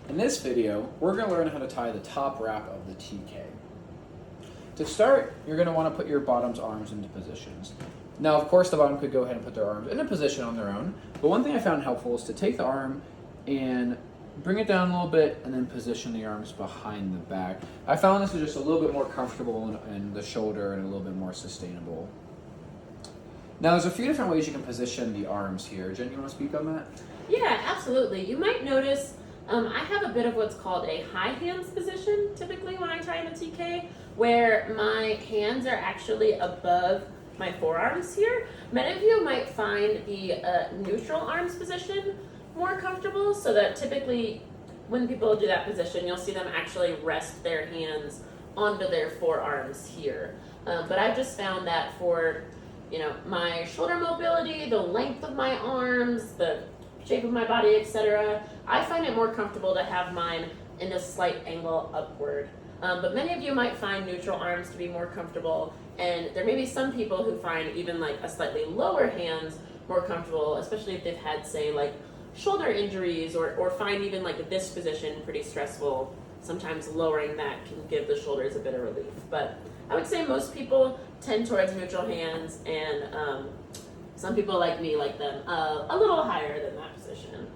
In this video, we're going to learn how to tie the top wrap of the TK. To start, you're going to want to put your bottom's arms into positions. Now, of course, the bottom could go ahead and put their arms in a position on their own, but one thing I found helpful is to take the arm and bring it down a little bit and then position the arms behind the back. I found this is just a little bit more comfortable in the shoulder and a little bit more sustainable. Now, there's a few different ways you can position the arms here. Jen, you want to speak on that? Yeah, absolutely. You might notice I have a bit of what's called a high hands position typically when I tie in a TK, where my hands are actually above my forearms here. Many of you might find the neutral arms position more comfortable, so that typically when people do that position, you'll see them actually rest their hands onto their forearms here. But I've just found that for my shoulder mobility, the length of my arms, the shape of my body, etc., I find it more comfortable to have mine in a slight angle upward. But many of you might find neutral arms to be more comfortable, and there may be some people who find even like a slightly lower hands more comfortable, especially if they've had, say, like shoulder injuries, or find even like this position pretty stressful. Sometimes lowering that can give the shoulders a bit of relief. But I would say most people tend towards neutral hands, and some people like me like them a little higher than that position.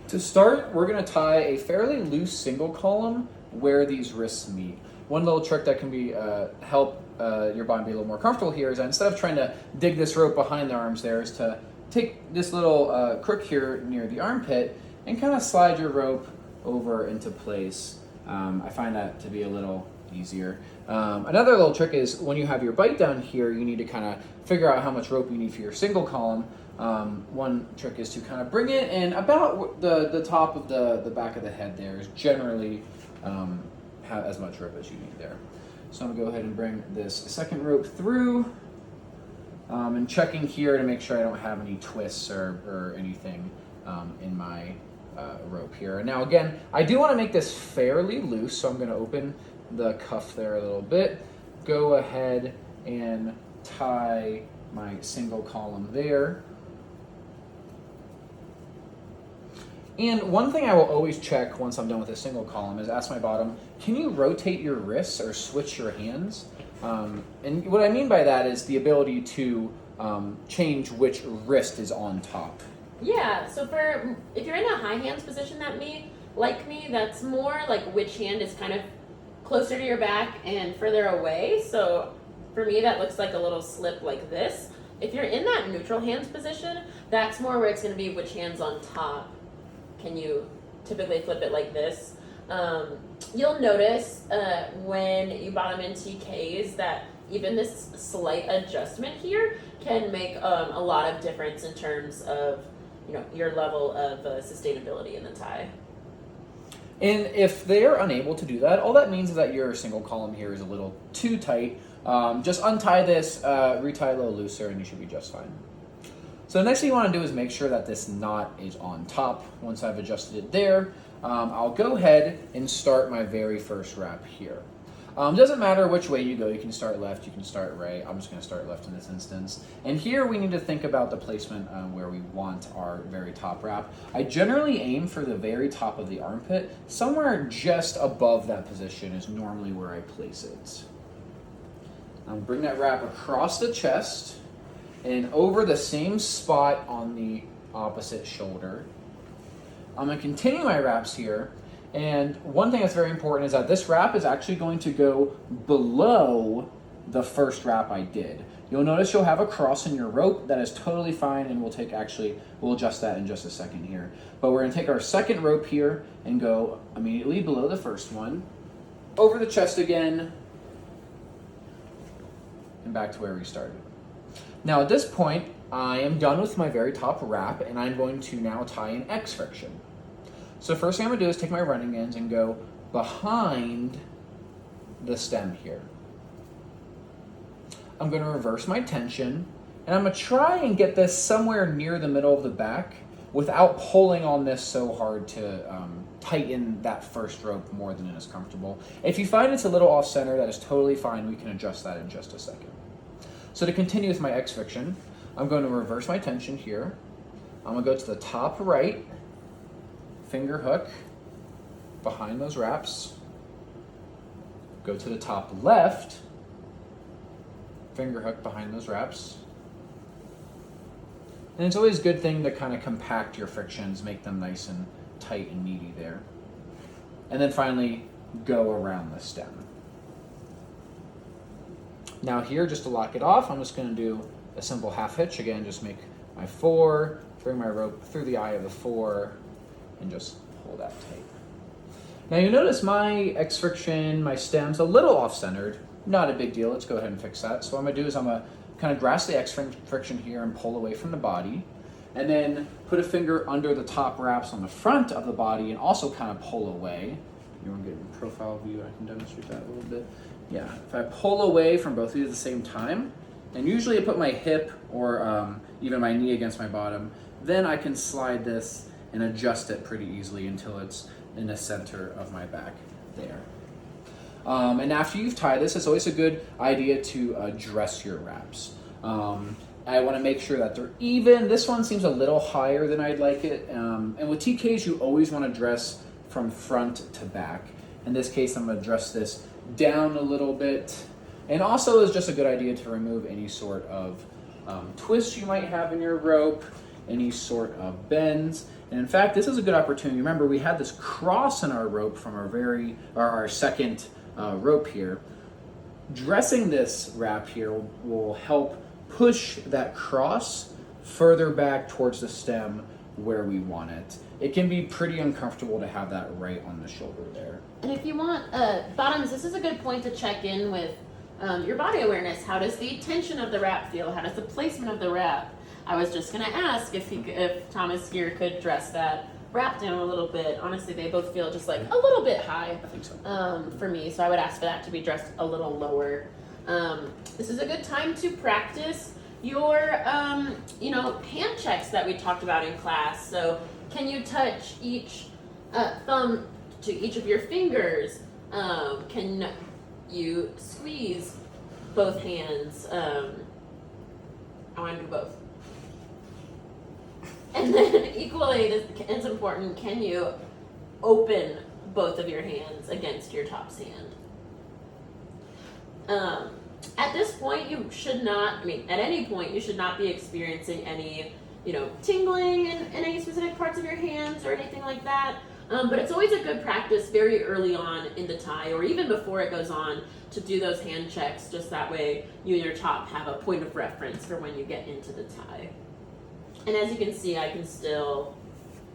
To start, we're going to tie a fairly loose single column where these wrists meet. One little trick that can be help your body be a little more comfortable here is that instead of trying to dig this rope behind the arms there, is to take this little crook here near the armpit and kind of slide your rope over into place. I find that to be a little easier. Another little trick is when you have your bite down here, you need to kind of figure out how much rope you need for your single column. One trick is to kind of bring it in about the top of the back of the head there is generally have as much rope as you need there. So I'm going to go ahead and bring this second rope through and checking here to make sure I don't have any twists or anything in my rope here. And now again, I do want to make this fairly loose, so I'm going to open the cuff there a little bit, go ahead and tie my single column there. And one thing I will always check once I'm done with a single column is ask my bottom, can you rotate your wrists or switch your hands? And what I mean by that is the ability to change which wrist is on top. Yeah, so if you're in a high hands position like me, that's more like which hand is kind of closer to your back and further away. So for me, that looks like a little slip like this. If you're in that neutral hands position, that's more where it's going to be which hand's on top. Can you typically flip it like this? You'll notice when you bottom in TKs that even this slight adjustment here can make a lot of difference in terms of your level of sustainability in the tie. And if they're unable to do that, all that means is that your single column here is a little too tight. Just untie this, retie a little looser, and you should be just fine. So the next thing you want to do is make sure that this knot is on top. Once I've adjusted it there, I'll go ahead and start my very first wrap here. Doesn't matter which way you go. You can start left, you can start right. I'm just going to start left in this instance. And here we need to think about the placement where we want our very top wrap. I generally aim for the very top of the armpit. Somewhere just above that position is normally where I place it. Bring that wrap across the chest and over the same spot on the opposite shoulder. I'm going to continue my wraps here. And one thing that's very important is that this wrap is actually going to go below the first wrap I did. You'll notice you'll have a cross in your rope. That is totally fine, and we'll adjust that in just a second here. But we're going to take our second rope here and go immediately below the first one, over the chest again, and back to where we started. Now at this point, I am done with my very top wrap, and I'm going to now tie an X friction. So first thing I'm going to do is take my running ends and go behind the stem here. I'm going to reverse my tension, and I'm going to try and get this somewhere near the middle of the back without pulling on this so hard to tighten that first rope more than it is comfortable. If you find it's a little off center, that is totally fine. We can adjust that in just a second. So to continue with my X friction, I'm going to reverse my tension here. I'm going to go to the top right, finger hook behind those wraps. Go to the top left, finger hook behind those wraps. And it's always a good thing to kind of compact your frictions, make them nice and tight and neaty there. And then finally, go around the stem. Now here, just to lock it off, I'm just going to do a simple half hitch. Again, just make my 4, bring my rope through the eye of the 4, and just pull that tight. Now you notice my X friction, my stem's a little off-centered. Not a big deal. Let's go ahead and fix that. So what I'm going to do is I'm going to kind of grasp the X friction here and pull away from the body, and then put a finger under the top wraps on the front of the body and also kind of pull away. You want to get a profile view? I can demonstrate that a little bit. Yeah, if I pull away from both of these at the same time, and usually I put my hip or even my knee against my bottom, then I can slide this and adjust it pretty easily until it's in the center of my back there. And after you've tied this, it's always a good idea to dress your wraps. I want to make sure that they're even. This one seems a little higher than I'd like it. And with TKs, you always want to dress from front to back. In this case, I'm going to dress this down a little bit. And also, it's just a good idea to remove any sort of twists you might have in your rope, any sort of bends. And in fact, this is a good opportunity. Remember, we had this cross in our rope from our second rope here. Dressing this wrap here will help push that cross further back towards the stem where we want it. It can be pretty uncomfortable to have that right on the shoulder there. And if you want, bottoms, this is a good point to check in with your body awareness. How does the tension of the wrap feel? How does the placement of the wrap? I was just going to ask if Thomas here could dress that wrap down a little bit. Honestly, they both feel just like a little bit high. I think so. For me, so I would ask for that to be dressed a little lower. This is a good time to practice your, hand checks that we talked about in class. So can you touch each thumb to each of your fingers? Can you squeeze both hands? I want to do both. And then equally, it's important, can you open both of your hands against your Tops hand? At this point, you should not, at any point, you should not be experiencing any, tingling in any specific parts of your hands or anything like that. But it's always a good practice very early on in the tie, or even before it goes on, to do those hand checks, just that way you and your top have a point of reference for when you get into the tie. And as you can see, I can still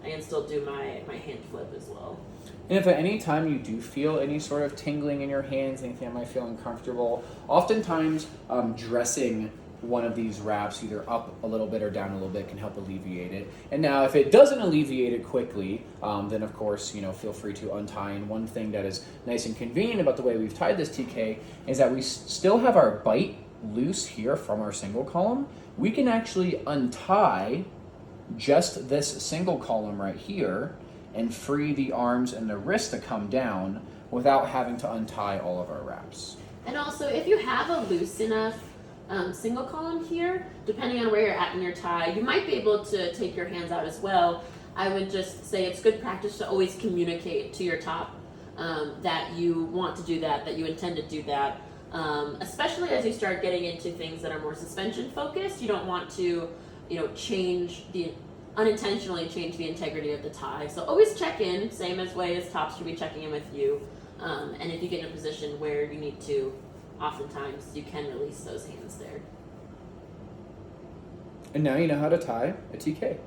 do my hand flip as well. And if at any time you do feel any sort of tingling in your hands, anything that might feel uncomfortable, oftentimes dressing one of these wraps either up a little bit or down a little bit can help alleviate it. And now if it doesn't alleviate it quickly, then of course, feel free to untie. And one thing that is nice and convenient about the way we've tied this TK is that we still have our bite loose here from our single column. We can actually untie just this single column right here and free the arms and the wrist to come down without having to untie all of our wraps. And also, if you have a loose enough single column here, depending on where you're at in your tie, you might be able to take your hands out as well. I would just say it's good practice to always communicate to your top that you want to do that you intend to do that. Especially as you start getting into things that are more suspension focused, you don't want to, unintentionally change the integrity of the tie. So always check in, same way as tops should be checking in with you. And if you get in a position where you need to, oftentimes you can release those hands there. And now you know how to tie a TK.